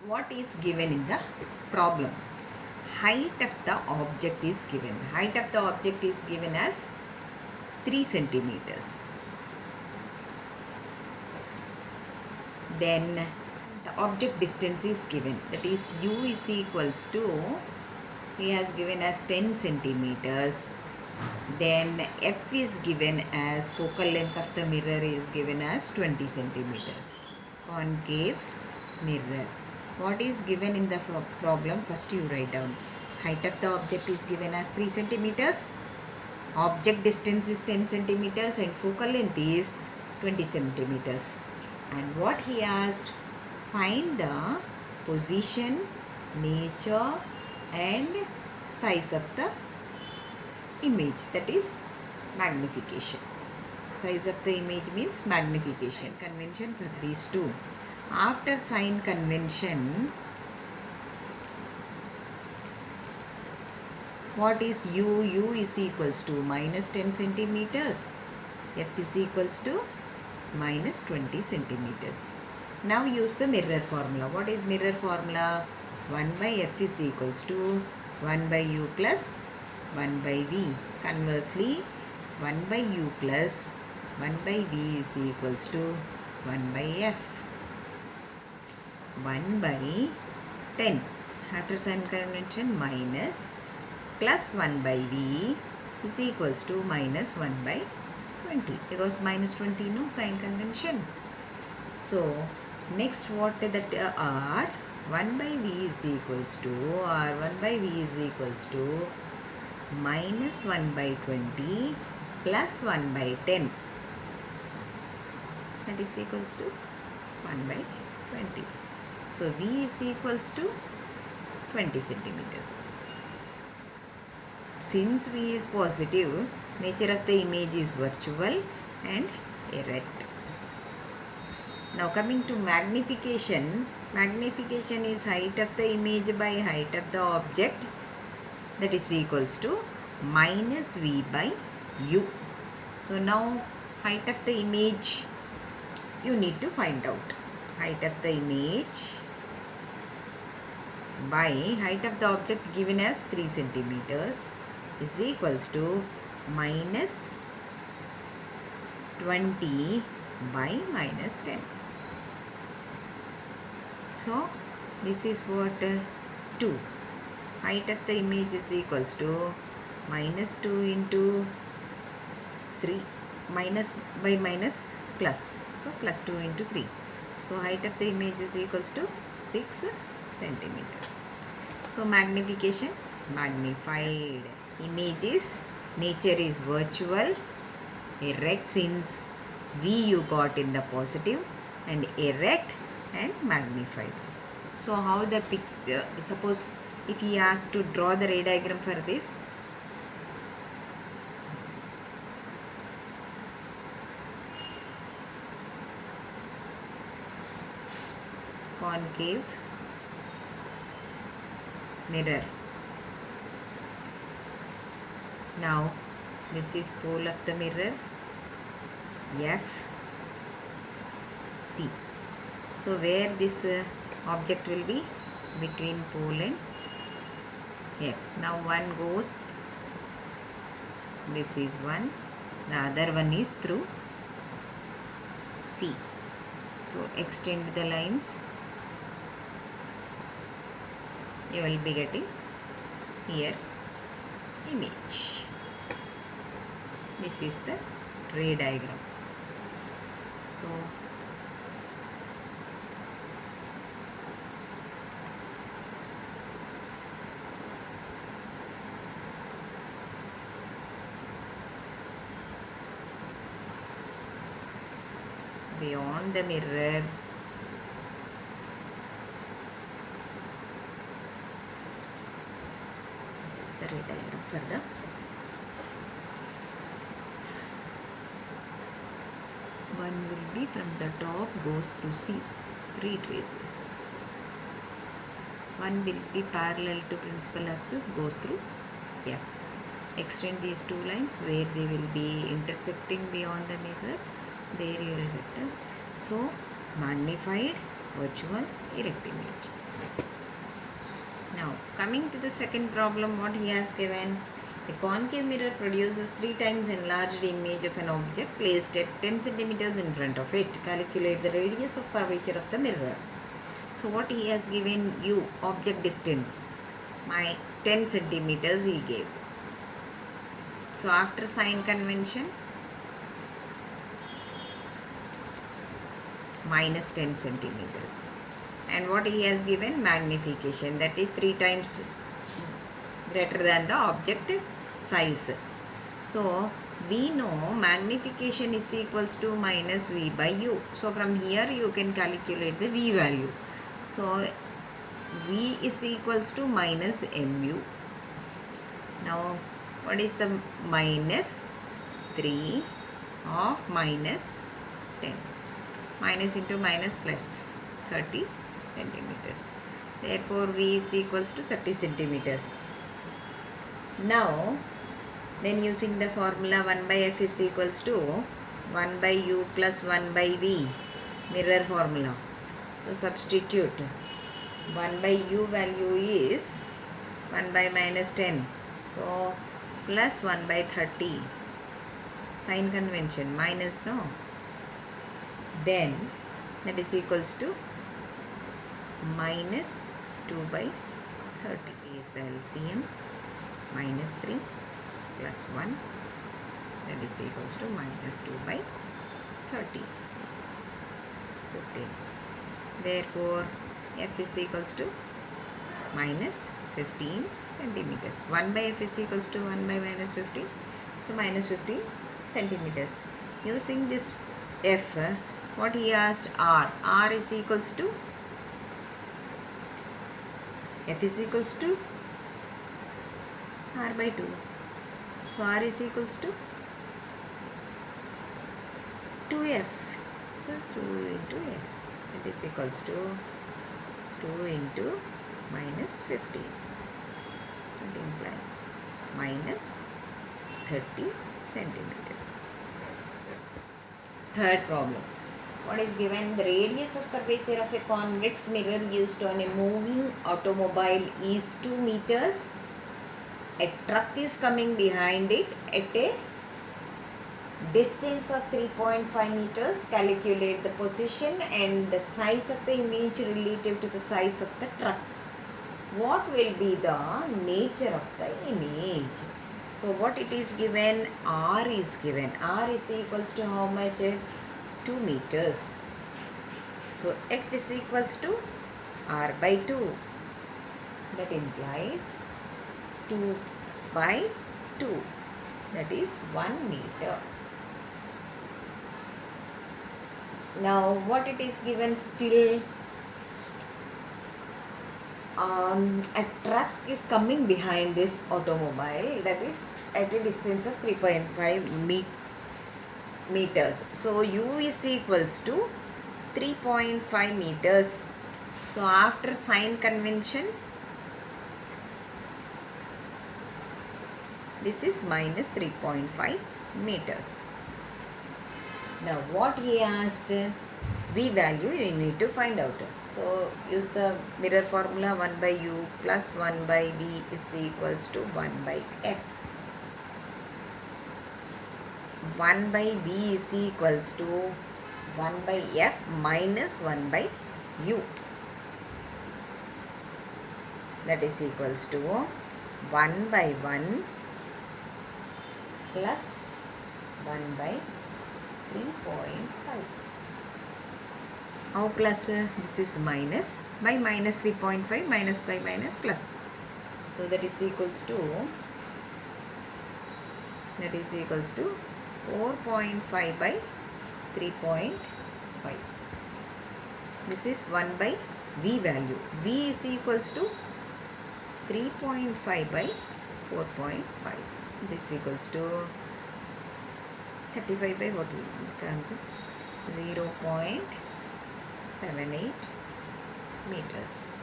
What is given in the problem? Height of the object is given. Height of the object is given as 3 centimeters. Then the object distance is given, that is u is equals to, he has given as 10 centimeters. Then f is given as, focal length of the mirror is given as 20 centimeters. Concave mirror. What is given in the problem? First you write down. Height of the object is given as 3 centimeters. Object distance is 10 centimeters and focal length is 20 centimeters. And what he asked? Find the position, nature and size of the image, that is magnification. Size of the image means magnification. Convention for these two. After sign convention, what is u? U is equals to minus 10 centimeters. F is equals to minus 20 centimeters. Now use the mirror formula. What is mirror formula? 1 by f is equals to 1 by u plus 1 by v. Conversely, 1 by u plus 1 by v is equals to 1 by f. 1 by 10. After sign convention, minus plus 1 by v is equals to minus 1 by 20, because minus 20 no sign convention. So next what that are 1 by v is equals to, or 1 by v is equals to minus 1 by 20 plus 1 by 10, that is equals to 1 by 20. So v is equals to 20 centimeters. Since v is positive, nature of the image is virtual and erect. Now coming to magnification. Magnification is height of the image by height of the object, that is equals to minus v by u. So now height of the image you need to find out. Height of the image by height of the object given as 3 centimeters is equals to minus 20 by minus 10. So this is what 2. Height of the image is equals to minus 2 into 3, minus by minus plus, so plus 2 into 3. So height of the image is equals to 6 centimeters. So magnification, magnified. Image is, nature is virtual, erect, since v you got in the positive, and erect and magnified. So how the picture, suppose if he asks to draw the ray diagram for this. Concave mirror. Now this is pole of the mirror, F, C. So where this object will be? Between pole and F. Now one goes, this is one, the other one is through C. So extend the lines, you will be getting here image. This is the ray diagram. So beyond the mirror, this is the ray diagram for the one will be from the top goes through C, 3 traces. One will be parallel to principal axis, goes through F. Extend these two lines where they will be intersecting beyond the mirror, there you will get the, so magnified, virtual, erect image. Now coming to the second problem, what he has given, a concave mirror produces 3 times enlarged image of an object placed at 10 centimeters in front of it. Calculate the radius of curvature of the mirror. So what he has given you, object distance, my 10 centimeters he gave. So after sign convention, minus 10 centimeters. And what he has given, magnification, that is 3 times greater than the object size. So we know magnification is equals to minus v by u. So from here you can calculate the v value. So v is equals to minus mu. Now what is the minus 3 of minus 10? Minus into minus plus 30 centimeters. Therefore v is equals to 30 centimeters. Now then using the formula 1 by f is equals to 1 by u plus 1 by v, mirror formula. So substitute 1 by u value is 1 by minus 10. So plus 1 by 30. Sign convention, minus, no. Then that is equals to minus 2 by 30 is the LCM. Minus 3 plus 1, that is equals to minus 2 by 30. 15. Therefore f is equals to minus 15 centimeters. 1 by f is equals to 1 by minus 15. So minus 15 centimeters. Using this f, what he asked, r is equals to, f is equals to r by 2. So r is equals to 2f. So 2 into f. It is equals to 2 into minus 15. That implies minus 30 centimeters. Third problem. What is given? The radius of curvature of a convex mirror used on a moving automobile is 2 meters. A truck is coming behind it at a distance of 3.5 meters. Calculate the position and the size of the image relative to the size of the truck. What will be the nature of the image? So what it is given? R is given. R is equals to how much? 2 meters. So F is equals to R by 2. That implies 2 by 2, that is 1 meter. Now what it is given still? A truck is coming behind this automobile, that is at a distance of 3.5 meters. So u is equals to 3.5 meters. So after sign convention, this is minus 3.5 meters. Now what he asked, v value you need to find out. So use the mirror formula, 1 by u plus 1 by v is equals to 1 by f. 1 by v is equals to 1 by f minus 1 by u. That is equals to 1 by 1 plus 1 by 3.5. How plus? This is minus by minus 3.5, minus by minus plus. So that is equals to 4.5 by 3.5. This is 1 by v value. V is equals to 3.5 by 4.5. This equals to 35 by what comes? 0.78 meters.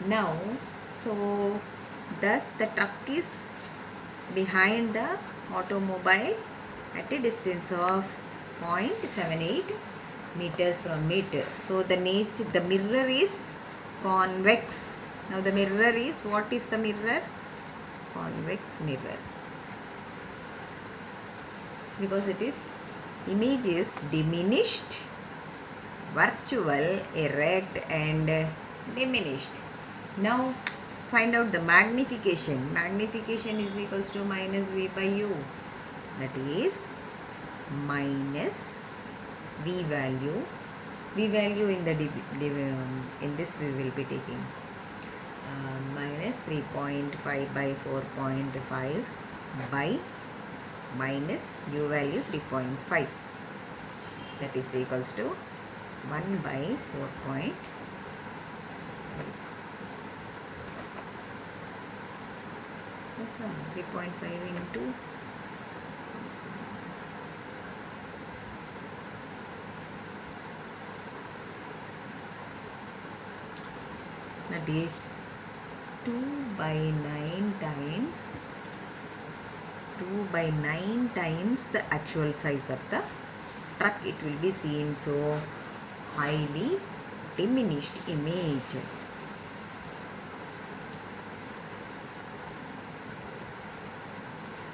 Now, so thus the truck is behind the automobile at a distance of 0.78 meters from it. So the mirror is convex. Now the mirror is, what is the mirror? Convex mirror. Because it is, image is diminished, virtual, erect and diminished. Now find out the magnification. Magnification is equals to minus V by U. That is minus V value. V value in the in this we will be taking minus 3.5 by 4.5 by minus U value 3.5. That is equals to 1 by 4.5. That's one. 3.5 into that is 2 by 9 times 2 by 9 times the actual size of the truck. It will be seen. So highly diminished image.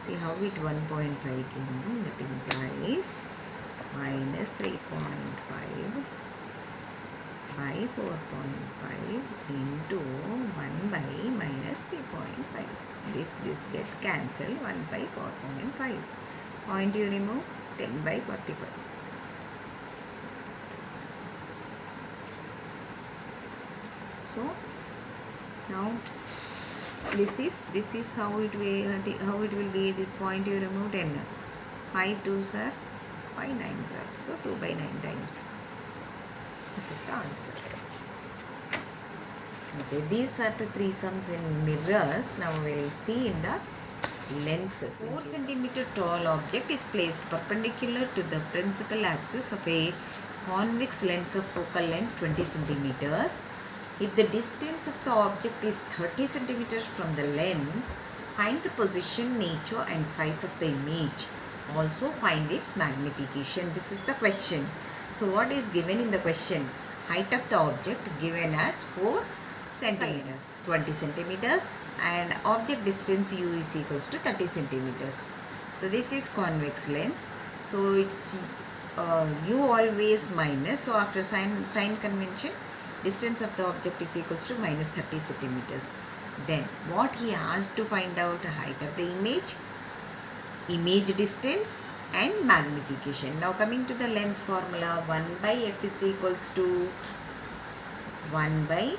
See how it 1.5 came. That implies minus 3.5 by 4.5 into 1 by minus 3.5. This get cancelled. 1 by 4.5. Point you remove. 10 by 45. So now this is how it will be. This point you remove 10. 5 2s are 5 9s are. So 2 by 9 times. This is the answer. Okay, these are the three sums in mirrors. Now we will see in the lenses. 4 centimeter tall object is placed perpendicular to the principal axis of a convex lens of focal length 20 centimeters. If the distance of the object is 30 centimeters from the lens, find the position, nature and size of the image. Also find its magnification. This is the question. So what is given in the question? Height of the object given as 4 centimeters, 20 centimeters, and object distance U is equals to 30 centimeters. So this is convex lens. So it's U always minus. So after sign convention, distance of the object is equals to minus 30 centimeters. Then what he asked to find out? Height of the image distance and magnification. Now coming to the lens formula, 1 by f is equals to 1 by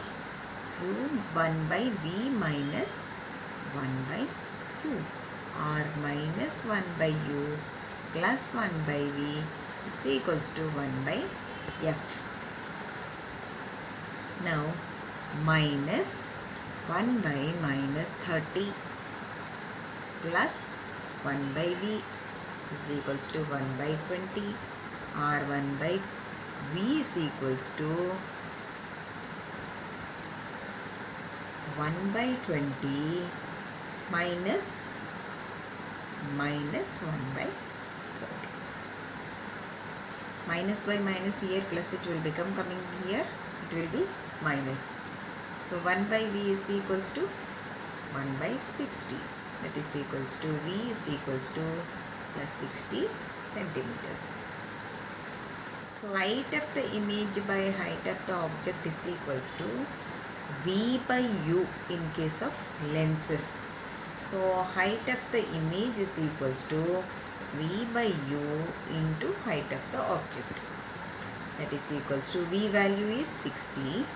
u 1 by v minus 1 by 2, or minus 1 by u plus 1 by v is equals to 1 by f. Now minus 1 by minus 30 plus 1 by v is equals to 1 by 20, or 1 by v is equals to 1 by 20 minus 1 by 30. Minus by minus here, plus it will become coming here, it will be minus. So 1 by v is equals to 1 by 60. That is equals to v is equals to plus 60 centimeters. So height of the image by height of the object is equals to v by u in case of lenses. So height of the image is equals to v by u into height of the object. That is equals to v value is 60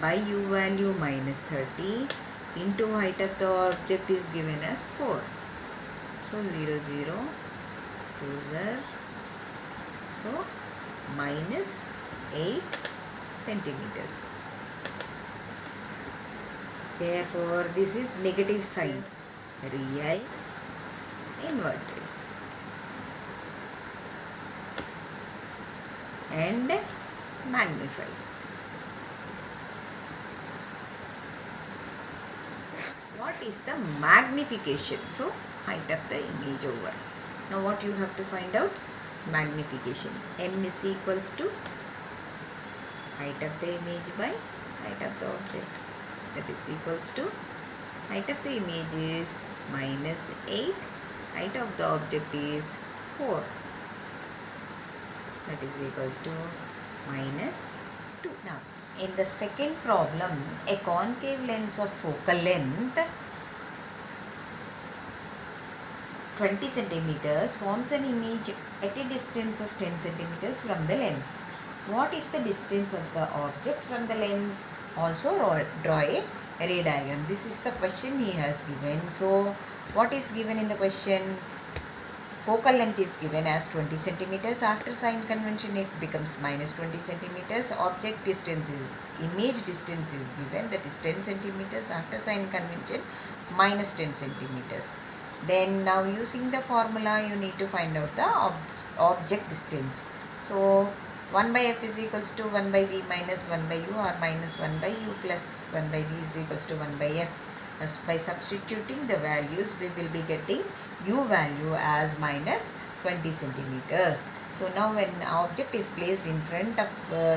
by u value minus 30 into height of the object is given as 4. So 0 0 2 0. So minus 8 centimeters. Therefore this is negative sign, real inverted, and magnified. What is the magnification? So height of the image over. Now what you have to find out? Magnification. M is equals to height of the image by height of the object, that is equals to height of the image is minus 8, height of the object is 4, that is equals to minus 2. Now in the second problem, a concave lens of focal length 20 centimeters forms an image at a distance of 10 centimeters from the lens. What is the distance of the object from the lens? Also draw a ray diagram. This is the question he has given. So what is given in the question? Focal length is given as 20 centimeters. After sign convention it becomes minus 20 centimeters. Object distance is, image distance is given, that is 10 centimeters. After sign convention minus 10 centimeters. Then now using the formula you need to find out the object distance. So 1 by f is equals to 1 by v minus 1 by u, or minus 1 by u plus 1 by v is equals to 1 by f. As by substituting the values we will be getting u value as minus 20 centimeters. So now when object is placed in front of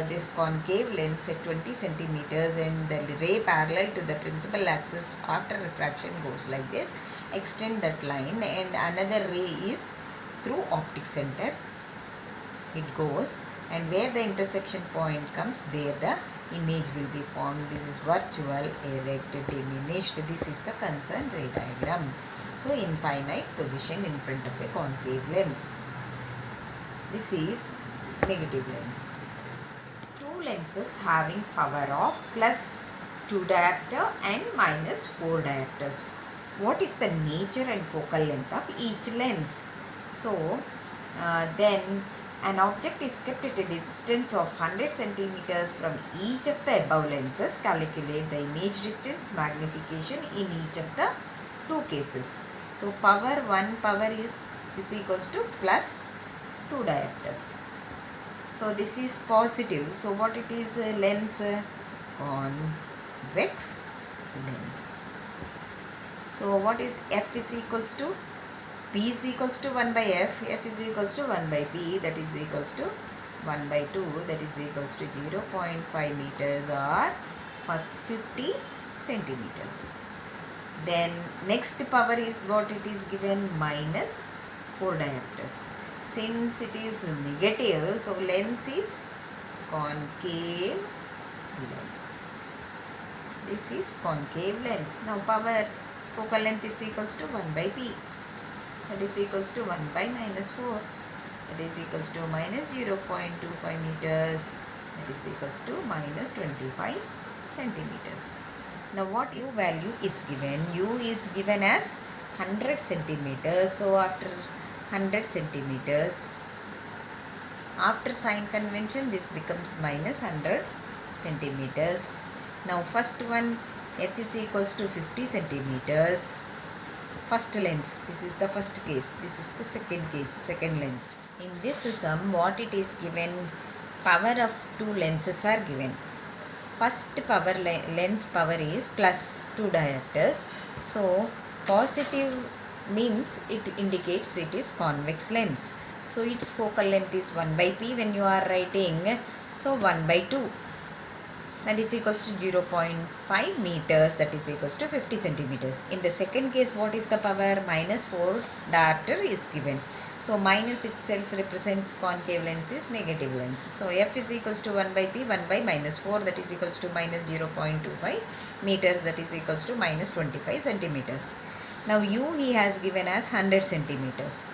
this concave lens at 20 centimeters and the ray parallel to the principal axis after refraction goes like this, extend that line and another ray is through optic center it goes, and where the intersection point comes there the image will be formed. This is virtual, erect, diminished. This is the concerned ray diagram. So infinite position in front of a concave lens. This is negative lens. Two lenses having power of plus 2 diopter and minus 4 diopters. What is the nature and focal length of each lens? So then an object is kept at a distance of 100 centimeters from each of the above lenses. Calculate the image distance magnification in each of the two cases. So power 1 power is equals to plus 2 diopters. So this is positive. So what it is? Lens convex lens. So what is f is equals to? P is equals to 1 by f is equals to 1 by p, that is equals to 1 by 2, that is equals to 0.5 meters or 50 centimeters. Then next power is what it is given, minus 4 diopters. Since it is negative, so lens is concave lens. This is concave lens. Now power, focal length is equals to 1 by p. That is equals to 1 by minus 4. That is equals to minus 0.25 meters. That is equals to minus 25 centimeters. Now what u value is given? U is given as 100 centimeters. So after 100 centimeters, after sign convention this becomes minus 100 centimeters. Now first one, f is equals to 50 centimeters. First lens, this is the first case, this is the second case, second lens. In this sum, what it is given, power of two lenses are given. First power lens power is plus 2 diopters. So positive means it indicates it is convex lens. So its focal length is 1 by p when you are writing. So 1 by 2. That is equals to 0.5 meters, that is equals to 50 centimeters. In the second case, what is the power? Minus 4 diopter is given. So minus itself represents concave lens is negative lens. So f is equals to 1 by p, 1 by minus 4, that is equals to minus 0.25 meters, that is equals to minus 25 centimeters. Now u he has given as 100 centimeters.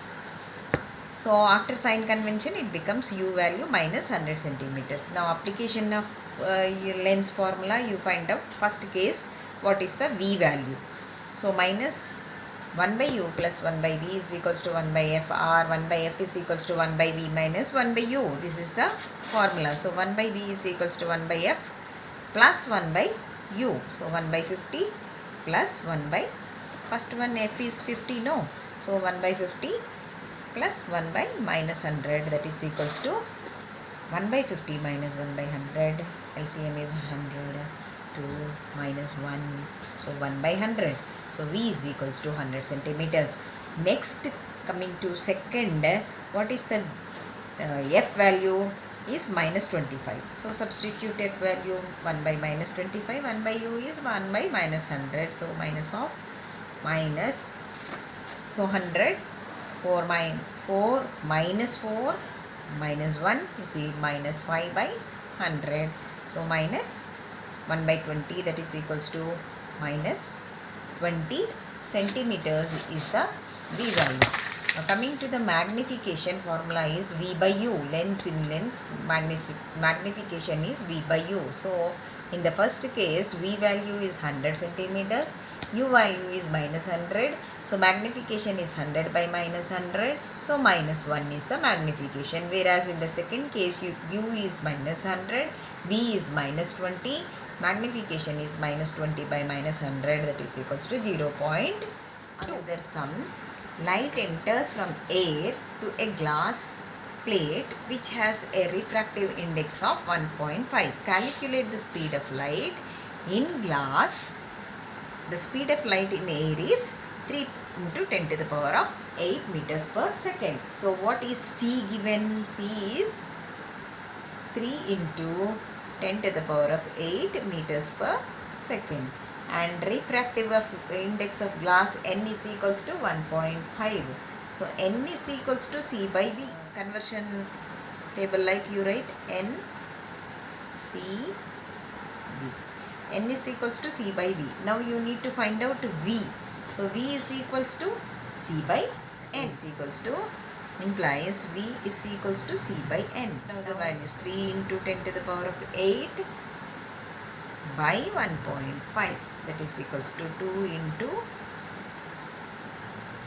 So after sign convention it becomes u value minus 100 centimeters. Now application of lens formula, you find out first case what is the v value. So minus 1 by u plus 1 by v is equals to 1 by f, or 1 by f is equals to 1 by v minus 1 by u. This is the formula. So 1 by v is equals to 1 by f plus 1 by u. So 1 by 50 plus 1 by, first one f is 50, no. So 1 by 50 plus 1 by minus 100, that is equals to 1 by 50 minus 1 by 100. LCM is 100 to minus 1. So 1 by 100. So V is equals to 100 centimeters. Next, coming to second, what is the F value? is minus 25. So substitute f value 1 by minus 25, 1 by u is 1 by minus 100. So minus of minus, so 100, 4 minus 4 minus 1 is minus 5 by 100. So minus 1 by 20, that is equals to minus 20 centimeters is the V value. Now coming to the magnification formula is V by U. Lens in lens, magnification is V by U. So in the first case, V value is 100 centimeters, U value is minus 100. So magnification is 100 by minus 100. So minus 1 is the magnification. Whereas in the second case, U is minus 100, V is minus 20. Magnification is minus 20 by minus 100, that is equals to 0.2. Another sum. Light enters from air to a glass plate which has a refractive index of 1.5. Calculate the speed of light in glass. The speed of light in air is 3 into 10 to the power of 8 meters per second. So what is C given? C is 3 into 10 to the power of 8 meters per second. And refractive index of glass N is equals to 1.5. So N is equals to C by V. Conversion table like you write N C V. N is equals to C by V. Now you need to find out V. So V is equals to C by N is equals to, implies V is equals to C by N. Now the value is 3 into 10 to the power of 8 by 1.5, that is equals to 2 into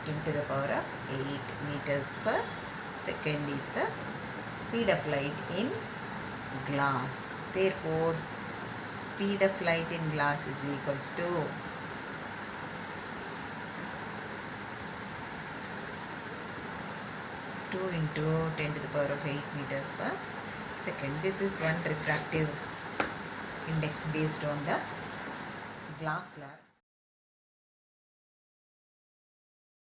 10 to the power of 8 meters per second is the speed of light in glass. Therefore, speed of light in glass is equals to 2 into 10 to the power of 8 meters per second. This is one refractive index based on the glass slab.